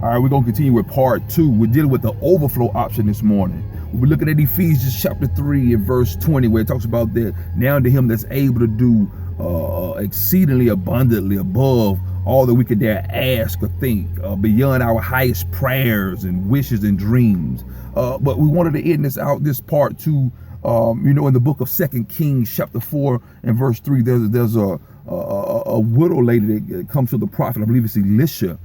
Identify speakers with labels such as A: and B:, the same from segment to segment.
A: All right, we're going to continue with part 2. We're dealing with the overflow option this morning. We're looking at Ephesians chapter 3 and verse 20, where it talks about that now to him that's able to do exceedingly abundantly above all that we could dare ask or think, beyond our highest prayers and wishes and dreams. But we wanted to end this part 2, in the book of 2 Kings chapter 4 and verse 3, there's a widow lady that comes to the prophet. I believe it's Elisha.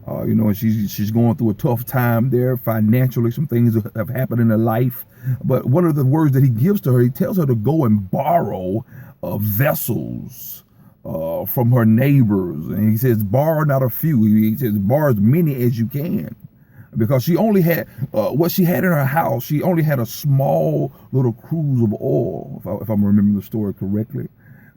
A: And she's going through a tough time there financially. Some things have happened in her life. But one of the words that he gives to her, he tells her to go and borrow vessels from her neighbors. And he says, borrow not a few. He says, borrow as many as you can. Because she only had, what she had in her house, she only had a small little cruise of oil, if I'm remembering the story correctly.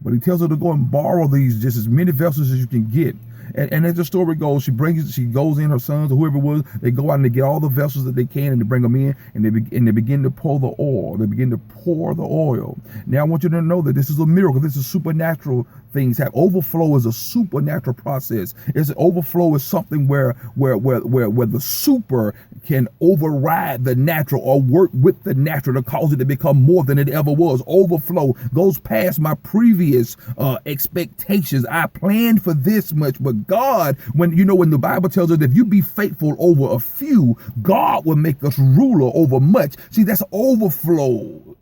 A: But he tells her to go and borrow these, just as many vessels as you can get. And as the story goes, she goes in, her sons or whoever it was, they go out and they get all the vessels that they can and they bring them in, and they begin to pour the oil. They begin to pour the oil. Now I want you to know that this is a miracle. This is supernatural things happen. Overflow is a supernatural process. Overflow is something where the super can override the natural or work with the natural to cause it to become more than it ever was. Overflow goes past my previous expectations. I planned for this much, but God, when the Bible tells us that if you be faithful over a few, God will make us ruler over much. See, that's overflow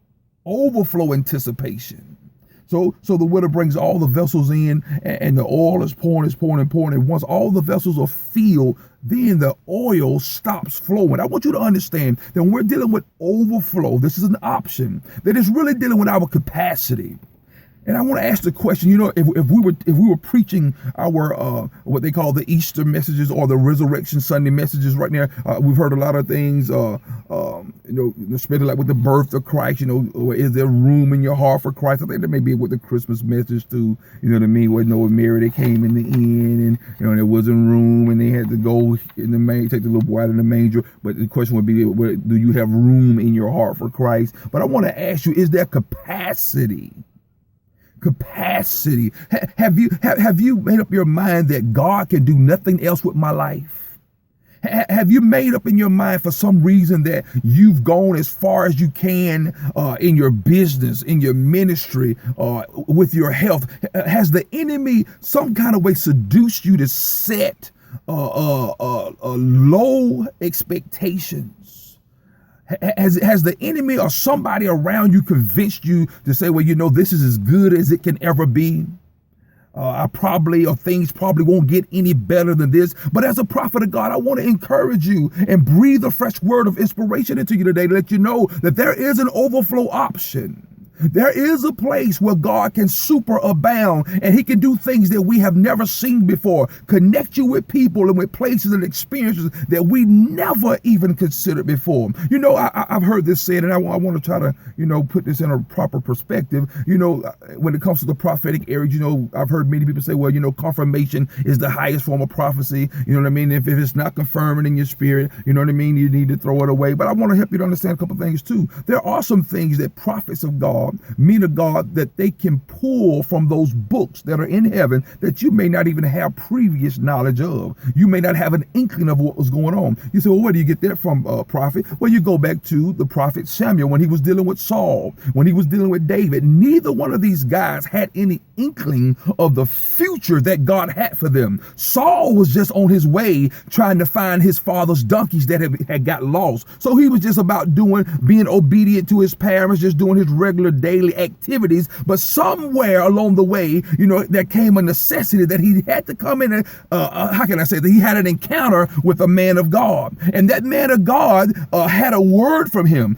A: anticipation. So the widow brings all the vessels in, and the oil is pouring. And once all the vessels are filled, then the oil stops flowing. I want you to understand that when we're dealing with overflow, this is an option that is really dealing with our capacity. And I want to ask the question, if we were preaching our what they call the Easter messages or the Resurrection Sunday messages right now, we've heard a lot of things, especially like with the birth of Christ, or is there room in your heart for Christ? I think that may be with the Christmas message too, you know what I mean? Where Mary, they came in the inn and there wasn't room and they had to go in the manger, take the little boy out of the manger. But the question would be, do you have room in your heart for Christ? But I want to ask you, is there capacity? Have you made up your mind that God can do nothing else with my life? Have you made up in your mind for some reason that you've gone as far as you can in your business, in your ministry, with your health? Has the enemy some kind of way seduced you to set low expectations? Has the enemy or somebody around you convinced you to say, well, this is as good as it can ever be? Things probably won't get any better than this. But as a prophet of God, I want to encourage you and breathe a fresh word of inspiration into you today to let you know that there is an overflow option. There is a place where God can superabound and he can do things that we have never seen before. Connect you with people and with places and experiences that we never even considered before. I've heard this said, and I want to try to, put this in a proper perspective. When it comes to the prophetic area, I've heard many people say, well, confirmation is the highest form of prophecy. You know what I mean? If it's not confirming in your spirit, you know what I mean? You need to throw it away. But I want to help you to understand a couple of things too. There are some things that prophets of God, men of God, that they can pull from those books that are in heaven that you may not even have previous knowledge of. You may not have an inkling of what was going on. You say, well, where do you get that from, prophet? Well, you go back to the prophet Samuel when he was dealing with Saul, when he was dealing with David. Neither one of these guys had any inkling of the future that God had for them. Saul was just on his way trying to find his father's donkeys that had got lost. So he was just about being obedient to his parents, just doing his regular daily activities. But somewhere along the way, there came a necessity that he had to come in and that he had an encounter with a man of God. And that man of God had a word from him,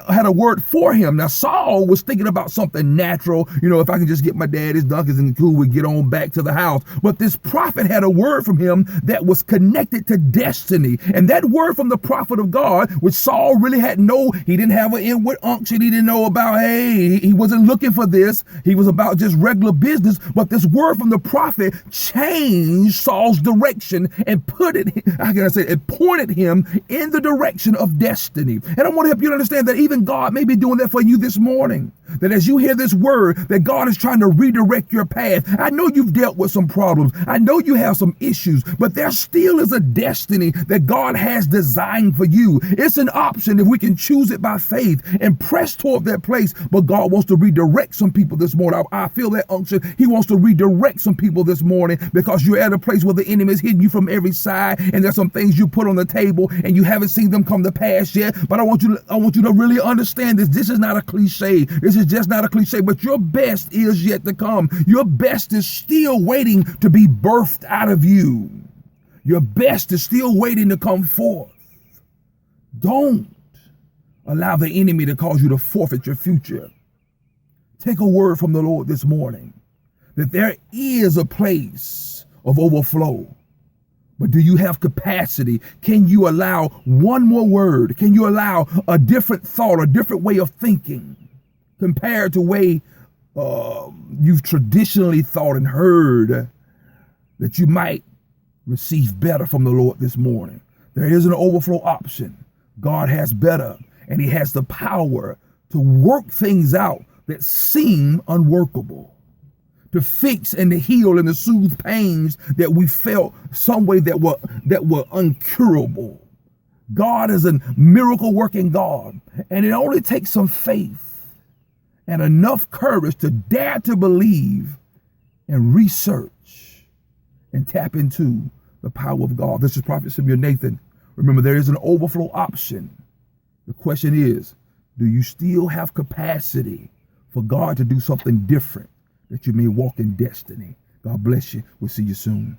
A: had a word for him. Now Saul was thinking about something natural, if I can just get my daddy's donkeys and cool, we get on back to the house. But this prophet had a word from him that was connected to destiny. And that word from the prophet of God, which Saul really he didn't have an inward unction. He didn't know about, hey, He wasn't looking for this. He was about just regular business. But this word from the prophet changed Saul's direction and it pointed him in the direction of destiny. And I want to help you to understand that even God may be doing that for you this morning. That as you hear this word, that God is trying to redirect your path. I know you've dealt with some problems. I know you have some issues, but there still is a destiny that God has designed for you. It's an option if we can choose it by faith and press toward that place. But God wants to redirect some people this morning. I feel that unction. He wants to redirect some people this morning because you're at a place where the enemy is hitting you from every side, and there's some things you put on the table and you haven't seen them come to pass yet. But I want you to really understand this. This is not a cliche. This is just not a cliche, but your best is yet to come. Your best is still waiting to be birthed out of you. Your best is still waiting to come forth. Don't allow the enemy to cause you to forfeit your future. Take a word from the Lord this morning that there is a place of overflow. But do you have capacity? Can you allow one more word? Can you allow a different thought, a different way of thinking compared to the way you've traditionally thought and heard, that you might receive better from the Lord this morning? There is an overflow option. God has better, and he has the power to work things out that seem unworkable, to fix and to heal and to soothe pains that we felt some way that were uncurable. God is a miracle working God, and it only takes some faith and enough courage to dare to believe and research and tap into the power of God. This is Prophet Simuel Nathan. Remember, there is an overflow option. The question is, do you still have capacity for God to do something different, that you may walk in destiny? God bless you. We'll see you soon.